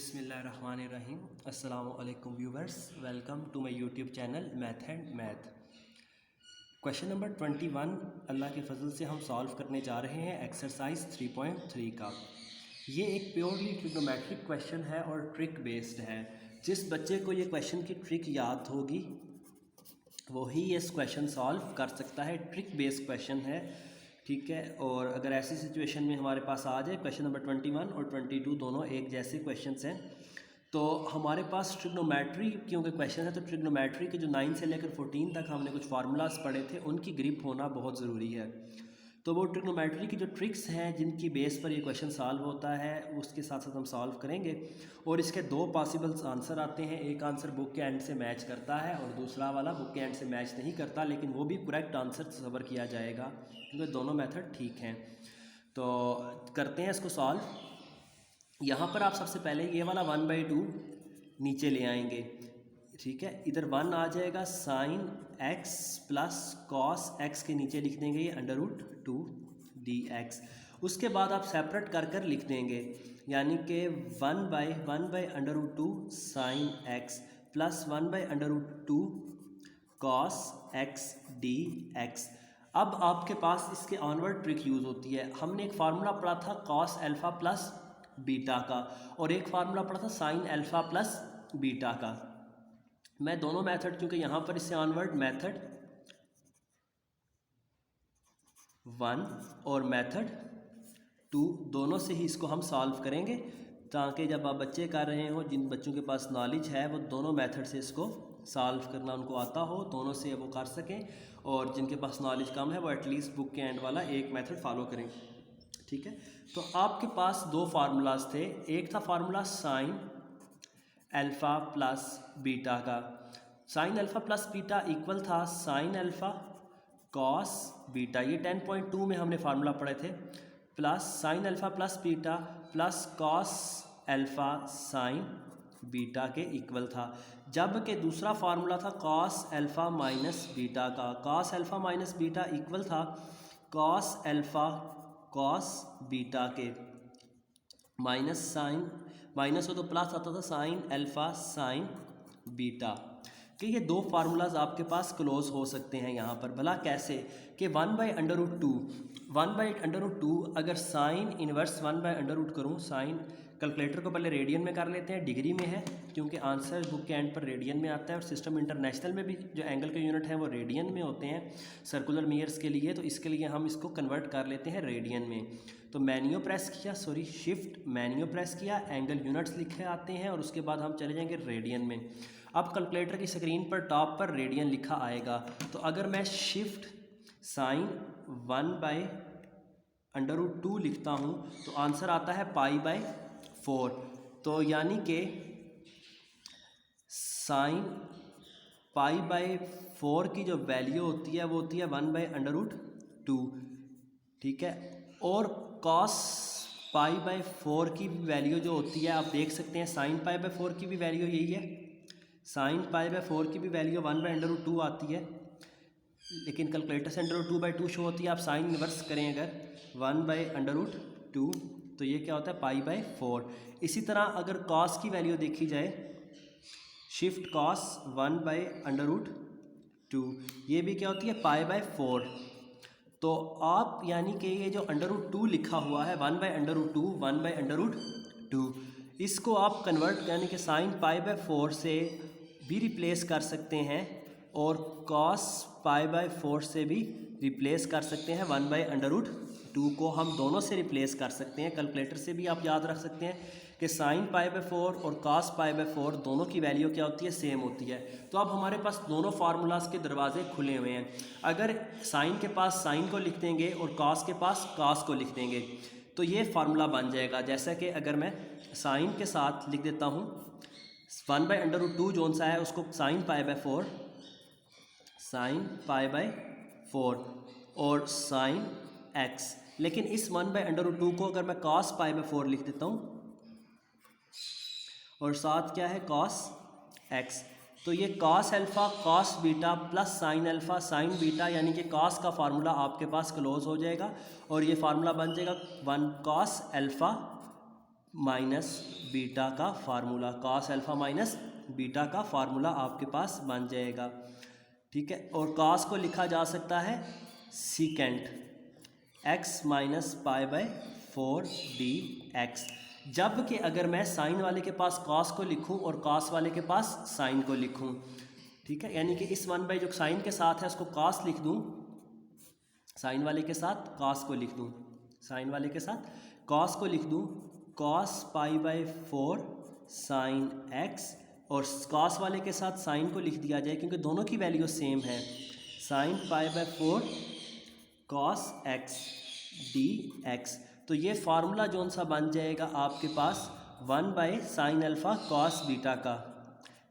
बिस्मिल्लाहिर्रहमानिर्रहीम। अस्सलामु अलैकुम viewers, welcome to my YouTube channel math and math. Question number 21 अल्लाह के फजल से हम सॉल्व करने जा रहे हैं एक्सरसाइज 3.3 का। ये एक प्योरली ट्रिग्नोमेट्रिक क्वेश्चन है और ट्रिक बेस्ड है। जिस बच्चे को ये क्वेश्चन की ट्रिक याद होगी वही इस क्वेश्चन सॉल्व कर सकता है। ट्रिक बेस्ड क्वेश्चन है, ठीक है। और अगर ऐसी सिचुएशन में हमारे पास आ जाए क्वेश्चन नंबर 21 और 22 दोनों एक जैसे क्वेश्चंस हैं, तो हमारे पास ट्रिग्नोमेट्री क्योंकि क्वेश्चन है, तो ट्रिग्नोमेट्री के जो 9 से लेकर 14 तक हमने कुछ फार्मूलाज पढ़े थे उनकी ग्रिप होना बहुत ज़रूरी है। तो वो ट्रिग्नोमेट्री की जो ट्रिक्स हैं जिनकी बेस पर ये क्वेश्चन सॉल्व होता है उसके साथ साथ हम सॉल्व करेंगे। और इसके दो पॉसिबल आंसर आते हैं, एक आंसर बुक के एंड से मैच करता है और दूसरा वाला बुक के एंड से मैच नहीं करता, लेकिन वो भी करेक्ट आंसर तस्वर किया जाएगा क्योंकि दोनों मेथड ठीक हैं। तो करते हैं इसको सॉल्व। यहाँ पर आप सबसे पहले ये वाला 1/2 नीचे ले आएंगे, ठीक है। इधर 1 आ जाएगा, sine x plus cos x के नीचे लिख देंगे ये √2 dx। उसके बाद आप सेपरेट कर कर लिख देंगे, यानी कि 1/√2 sine x plus 1/√2 cos x dx। अब आपके पास इसके ऑनवर्ड ट्रिक यूज़ होती है। हमने एक फार्मूला पढ़ा था कॉस अल्फ़ा प्लस बीटा का और एक फार्मूला पढ़ा था साइन अल्फ़ा प्लस बीटा का। मैं दोनों मेथड, क्योंकि यहाँ पर इससे ऑनवर्ड मेथड 1 और मेथड 2 दोनों से ही इसको हम सॉल्व करेंगे, ताकि जब आप बच्चे कर रहे हो, जिन बच्चों के पास नॉलेज है वो दोनों मेथड से इसको सॉल्व करना उनको आता हो, दोनों से वो कर सकें। और जिनके पास नॉलेज कम है वो एटलीस्ट बुक के एंड वाला एक मेथड फॉलो करें, ठीक है। तो आपके पास दो फार्मूलाज थे, एक था formula sine alpha plus beta का। Sine alpha plus beta equal था साइन अल्फ़ा कॉस बीटा, ये 10.2 में हमने फार्मूला पढ़े थे, plus sine alpha plus beta plus cos alpha sine beta के इक्वल था। जबकि दूसरा फार्मूला था कॉस अल्फ़ा माइनस बीटा का। Cos alpha minus beta equal था कॉस अल्फ़ा कॉस बीटा के, माइनस साइन माइनस हो तो प्लस आता था साइन अल्फ़ा साइन बीटा कि ये दो फार्मूलाज आपके पास क्लोज हो सकते हैं। यहाँ पर भला कैसे कि 1/√2 अगर साइन इनवर्स 1/√2 करूँ, साइन कैलकुलेटर को पहले रेडियन में कर लेते हैं, डिग्री में है क्योंकि आंसर बुक के एंड पर रेडियन में आता है और सिस्टम इंटरनेशनल में भी जो एंगल के यूनिट हैं वो रेडियन में होते हैं सर्कुलर मीयर्स के लिए, तो इसके लिए हम इसको कन्वर्ट कर लेते हैं रेडियन में। तो मैन्यू प्रेस किया, शिफ्ट मैन्यू प्रेस किया, एंगल यूनिट्स लिखे आते हैं और उसके बाद हम चले जाएंगे रेडियन में। अब कैलकुलेटर की स्क्रीन पर टॉप पर रेडियन लिखा आएगा, तो अगर मैं शिफ्ट साइन 1/√2 लिखता हूँ तो आंसर आता है π/4। तो यानी कि साइन π/4 की जो वैल्यू होती है वो होती है 1/√2, ठीक है। और कॉस π/4 की वैल्यू जो होती है आप देख सकते हैं, साइन π/4 की भी वैल्यू यही है, साइन π/4 की भी वैल्यू 1/√2 आती है, लेकिन कैलकुलेटर से √2/2 शो होती है। आप साइन इनवर्स करें अगर 1/√2 तो ये क्या होता है π/4। इसी तरह अगर कॉस की वैल्यू देखी जाए, शिफ्ट कॉस 1/√2, ये भी क्या होती है π/4। तो आप यानी कि ये जो √2 लिखा हुआ है 1/√2 इसको आप कन्वर्ट यानी कि साइन π/4 से भी रिप्लेस कर सकते हैं और कॉस π/4 से भी रिप्लेस कर सकते हैं। 1/√2 को हम दोनों से रिप्लेस कर सकते हैं। कैलकुलेटर से भी आप याद रख सकते हैं कि साइन π/4 और कॉस π/4 दोनों की वैल्यू क्या होती है, सेम होती है। तो अब हमारे पास दोनों फार्मूलाज के दरवाजे खुले हुए हैं। अगर साइन के पास साइन को लिख देंगे और कॉस के पास कॉस को लिख देंगे तो ये फार्मूला बन जाएगा। जैसा कि अगर मैं साइन के साथ लिख देता हूँ 1/√2 जोन सा है उसको साइन π/4 और साइन x, लेकिन इस 1/√2 को अगर मैं cos π/4 लिख देता हूँ और साथ क्या है cos x, तो ये cos alpha cos beta plus sine alpha sine beta, यानी कि cos का फार्मूला आपके पास क्लोज हो जाएगा और ये फार्मूला बन जाएगा 1 cos अल्फ़ा माइनस बीटा का formula, cos alpha minus beta का फार्मूला आपके पास बन जाएगा, ठीक है। और कॉस को लिखा जा सकता है secant x minus pi by 4dx, जबकि अगर मैं साइन वाले के पास कॉस को लिखूं और कॉस वाले के पास साइन को लिखूं, ठीक है, यानी कि इस 1/, जो साइन के साथ है उसको कॉस लिख दूं, साइन वाले के साथ कॉस को लिख दूं, साइन वाले के साथ कॉस को लिख दूं, cos pi by 4 sine x, और कॉस वाले के साथ साइन को लिख दिया जाए क्योंकि दोनों की वैल्यू सेम है, sine pi by 4 cos x dx। तो ये फार्मूला जौन सा बन जाएगा आपके पास 1 साइन अल्फ़ा कॉस बीटा का,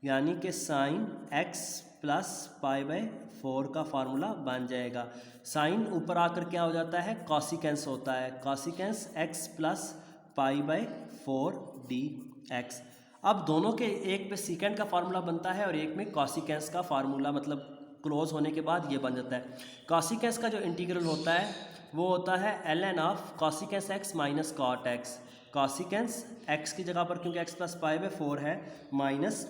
यानी कि sine x plus pi by 4 का फार्मूला बन जाएगा। साइन ऊपर आकर क्या हो जाता है, कॉसिकेंस होता है, कॉसिकेंस x plus pi by 4dx। अब दोनों के एक पे सीकेंट का फार्मूला बनता है और एक में कॉसिकेंस का फार्मूला, मतलब क्लोज होने के बाद ये बन जाता है। कॉसिकेंस का जो इंटीग्रल होता है वो होता है ln of cosecant x minus cot x, cosecant x की जगह पर क्योंकि x प्लस पाई बाई 4 है minus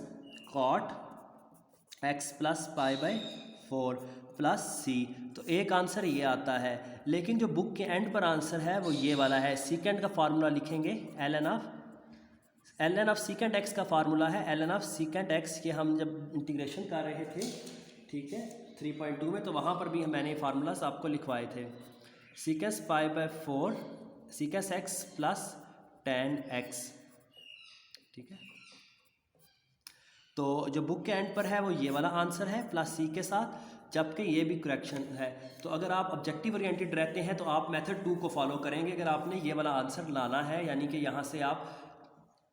cot x plus pi by 4 plus c। तो एक आंसर ये आता है, लेकिन जो बुक के एंड पर आंसर है वो ये वाला है। सीकेंट का फार्मूला लिखेंगे ln ऑफ सीकेंट x का फार्मूला है ln ऑफ सीकेंट x, ये हम जब इंटीग्रेशन कर रहे थे, ठीक है, 3.2 में, तो वहाँ पर भी मैंने फार्मूलास आपको लिखवाए थे। Secant pi by 4 secant x plus tan x, ठीक है। तो जो बुक के एंड पर है वो ये वाला आंसर है प्लस c के साथ, जबकि ये भी करेक्शन है। तो अगर आप ऑब्जेक्टिव ओरिएंटेड रहते हैं तो आप मेथड 2 को फॉलो करेंगे। अगर आपने ये वाला आंसर लाना है, यानी कि यहाँ से आप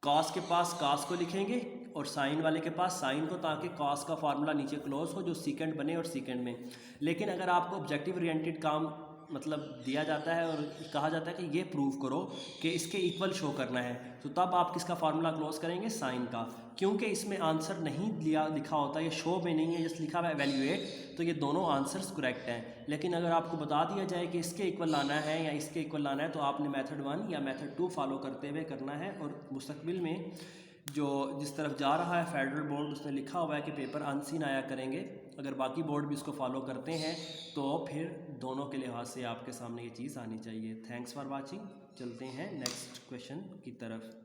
कॉस के पास कॉस को लिखेंगे और साइन वाले के पास साइन को, ताकि कॉस का फार्मूला नीचे क्लोज हो, जो सीकेंट बने और सीकेंट में। लेकिन अगर आपको ऑब्जेक्टिव ओरिएंटेड काम मतलब दिया जाता है और कहा जाता है कि ये प्रूव करो कि इसके इक्वल शो करना है, तो तब आप किसका फार्मूला क्लोज करेंगे, साइन का, क्योंकि इसमें आंसर नहीं लिखा होता, ये शो में नहीं है, जस्ट लिखा हुआ है एवेल्यूएट, तो ये दोनों आंसर्स करेक्ट हैं। लेकिन अगर आपको बता दिया जाए कि इसके इक्वल लाना है या इसके इक्वल लाना है, तो आपने मेथड 1 या मेथड 2 फॉलो करते हुए करना है। और मुस्तकबिल में जो जिस तरफ जा रहा है फेडरल बोर्ड, उसने लिखा हुआ है कि पेपर अनसीन आया करेंगे। अगर बाकी बोर्ड भी इसको फॉलो करते हैं तो फिर दोनों के लिहाज से आपके सामने ये चीज़ आनी चाहिए। Thanks for watching. चलते हैं नेक्स्ट क्वेश्चन की तरफ।